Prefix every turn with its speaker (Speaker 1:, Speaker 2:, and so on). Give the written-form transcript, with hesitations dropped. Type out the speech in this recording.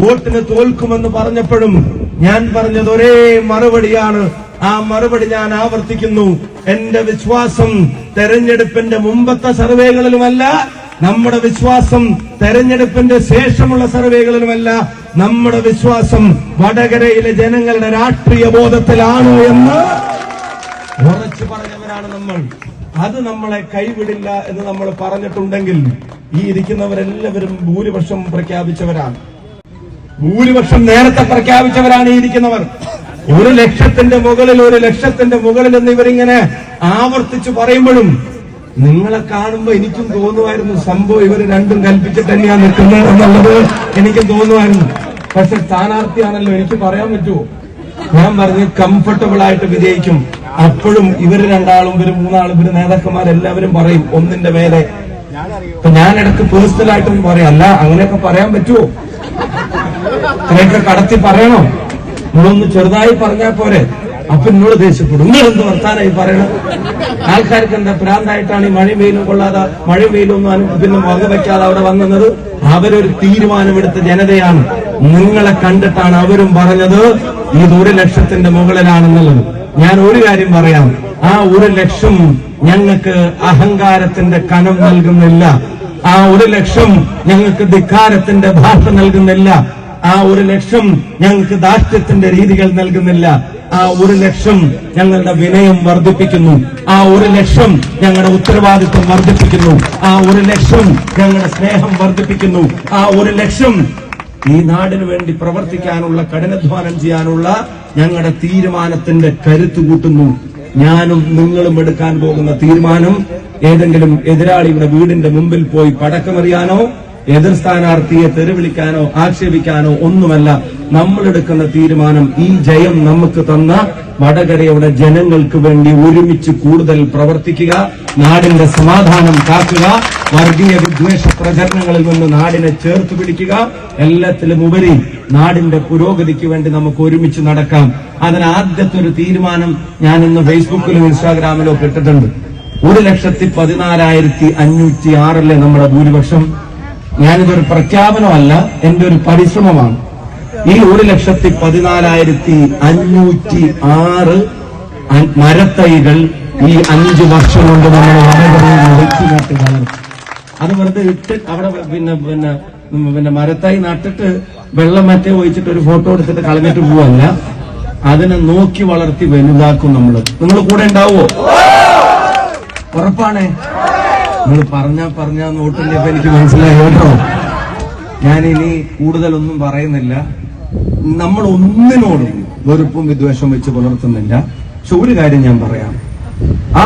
Speaker 1: വോട്ടിന് തോൽക്കുമെന്ന് പറഞ്ഞപ്പോഴും ഞാൻ പറഞ്ഞത് ഒരേ മറുപടിയാണ്. ആ മറുപടി ഞാൻ ആവർത്തിക്കുന്നു. എന്റെ വിശ്വാസം തെരഞ്ഞെടുപ്പിന്റെ മുമ്പത്തെ സർവേകളിലുമല്ല, നമ്മുടെ വിശ്വാസം തെരഞ്ഞെടുപ്പിന്റെ ശേഷമുള്ള സർവേകളിലുമല്ല. നമ്മുടെ വിശ്വാസം വടകരയിലെ ജനങ്ങളുടെ രാഷ്ട്രീയ ബോധത്തിലാണ് എന്ന് ഉറച്ചു പറഞ്ഞവരാണ് നമ്മൾ. അത് നമ്മളെ കൈവിടില്ല എന്ന് നമ്മൾ പറഞ്ഞിട്ടുണ്ടെങ്കിൽ ഈ ഇരിക്കുന്നവരെല്ലാവരും ഭൂരിപക്ഷം പ്രഖ്യാപിച്ചവരാണ്. ഭൂരിപക്ഷം നേരത്തെ പ്രഖ്യാപിച്ചവരാണ് ഈ ഇരിക്കുന്നവർ. 1,00,000 മുകളിൽ 1,00,000 മുകളിൽ എന്ന് ഇവരിങ്ങനെ ആവർത്തിച്ചു പറയുമ്പോഴും നിങ്ങളെ കാണുമ്പോ എനിക്കും തോന്നുമായിരുന്നു സംഭവം ഇവർ രണ്ടും കൽപ്പിച്ചിട്ട് തന്നെയാണ് നിൽക്കുന്നത് എന്നുള്ളത് എനിക്കും തോന്നുമായിരുന്നു. പക്ഷെ സ്ഥാനാർത്ഥിയാണല്ലോ, എനിക്ക് പറയാൻ പറ്റുമോ? ഞാൻ പറഞ്ഞ് കംഫർട്ടബിൾ ആയിട്ട് വിജയിക്കും. അപ്പോഴും ഇവര് രണ്ടാളും ഇവര് മൂന്നാളും ഇവര് നേതാക്കന്മാരെല്ലാവരും പറയും ഒന്നിന്റെ മേലെ. അപ്പൊ ഞാൻ ഇടയ്ക്ക് പേഴ്സണലായിട്ടൊന്നും പറയാം, അല്ല അങ്ങനെയൊക്കെ പറയാൻ പറ്റുമോ? ഇത്രയൊക്കെ കടത്തി പറയണോ? നിങ്ങളൊന്ന് ചെറുതായി പറഞ്ഞാൽ പോരെ? അപ്പൊ എന്നോട് ദേഷ്യപ്പെടും. നിങ്ങളെന്ത് വർത്താനായി പറയണം? ആൾക്കാർക്ക് എന്താ ഭ്രാന്തായിട്ടാണ് ഈ മഴയും വെയിലും കൊള്ളാതെ മഴയും വെയിലൊന്നും പിന്നെ വകവയ്ക്കാതെ അവിടെ വന്നത്? അവരൊരു തീരുമാനമെടുത്ത ജനതയാണ്. നിങ്ങളെ കണ്ടിട്ടാണ് അവരും പറഞ്ഞത് ഇത് 1,00,000 മുകളിലാണെന്നുള്ളത്. ഞാൻ ഒരു കാര്യം പറയാം, ആ 1,00,000 ഞങ്ങൾക്ക് അഹങ്കാരത്തിന്റെ കനം നൽകുന്നില്ല. ആ 1,00,000 ഞങ്ങൾക്ക് ധിക്കാരത്തിന്റെ ഭാഷ നൽകുന്നില്ല. ആ 1,00,000 ഞങ്ങൾക്ക് ധാർഷ്ട്യത്തിന്റെ രീതികൾ നൽകുന്നില്ല. ആ 1,00,000 ഞങ്ങളുടെ വിനയം വർദ്ധിപ്പിക്കുന്നു. ആ 1,00,000 ഞങ്ങളുടെ ഉത്തരവാദിത്വം വർദ്ധിപ്പിക്കുന്നു. ആ 1,00,000 ഞങ്ങളുടെ സ്നേഹം വർദ്ധിപ്പിക്കുന്നു. ആ 1,00,000 ഈ നാടിനു വേണ്ടി പ്രവർത്തിക്കാനുള്ള, കഠിനാധ്വാനം ചെയ്യാനുള്ള ഞങ്ങളുടെ തീരുമാനത്തിന്റെ കരുത്ത് കൂട്ടുന്നു. ഞാനും നിങ്ങളും എടുക്കാൻ പോകുന്ന തീരുമാനം ഏതെങ്കിലും എതിരാളിയുടെ വീടിന്റെ മുമ്പിൽ പോയി പടക്കമെറിയാനോ എതിർ സ്ഥാനാർത്ഥിയെ തെരുവിളിക്കാനോ ആക്ഷേപിക്കാനോ ഒന്നുമല്ല. നമ്മളെടുക്കുന്ന തീരുമാനം ഈ ജയം നമുക്ക് തന്ന വടകരയുടെ ജനങ്ങൾക്ക് വേണ്ടി ഒരുമിച്ച് കൂടുതൽ പ്രവർത്തിക്കുക, നാടിന്റെ സമാധാനം കാക്കുക, വർഗീയ വിദ്വേഷ പ്രചരണങ്ങളിൽ നിന്ന് നാടിനെ ചേർത്ത് പിടിക്കുക, എല്ലാത്തിലും ഉപരി നാടിന്റെ പുരോഗതിക്ക് വേണ്ടി നമുക്ക് ഒരുമിച്ച് നടക്കാം. അതിന് ആദ്യത്തെ ഒരു തീരുമാനം ഞാൻ ഇന്ന് ഫേസ്ബുക്കിലും ഇൻസ്റ്റാഗ്രാമിലും ഒക്കെ ഇട്ടിട്ടുണ്ട്. 1,14,506 നമ്മുടെ ഭൂരിപക്ഷം. ഞാനിതൊരു പ്രഖ്യാപനമല്ല, എന്റെ ഒരു പരിശ്രമമാണ്. ഈ 1,14,506 മരത്തൈകൾ ഈ 5 വർഷം കൊണ്ട് നമ്മൾ വെച്ച് നട്ട് വളർത്തും. അത് വെറുതെ ഇട്ട് അവിടെ പിന്നെ മരത്തൈ നട്ടിട്ട് വെള്ളം മറ്റേ ഒഴിച്ചിട്ട് ഒരു ഫോട്ടോ എടുത്തിട്ട് കളഞ്ഞിട്ട് പോവല്ല. അതിനെ നോക്കി വളർത്തി വലുതാക്കും നമ്മൾ. നിങ്ങൾ കൂടെ ഉണ്ടാവോ? ഉറപ്പാണേ? നിങ്ങൾ പറഞ്ഞാ നോട്ടിന്റെ ഇപ്പൊ എനിക്ക് മനസ്സിലായി കേട്ടോ. ഞാനിനി കൂടുതലൊന്നും പറയുന്നില്ല. നമ്മൾ ഒന്നിനോടും വെറുപ്പും വിദ്വേഷവും വെച്ച് പുലർത്തുന്നില്ല. പക്ഷെ ഒരു കാര്യം ഞാൻ പറയാം, ആ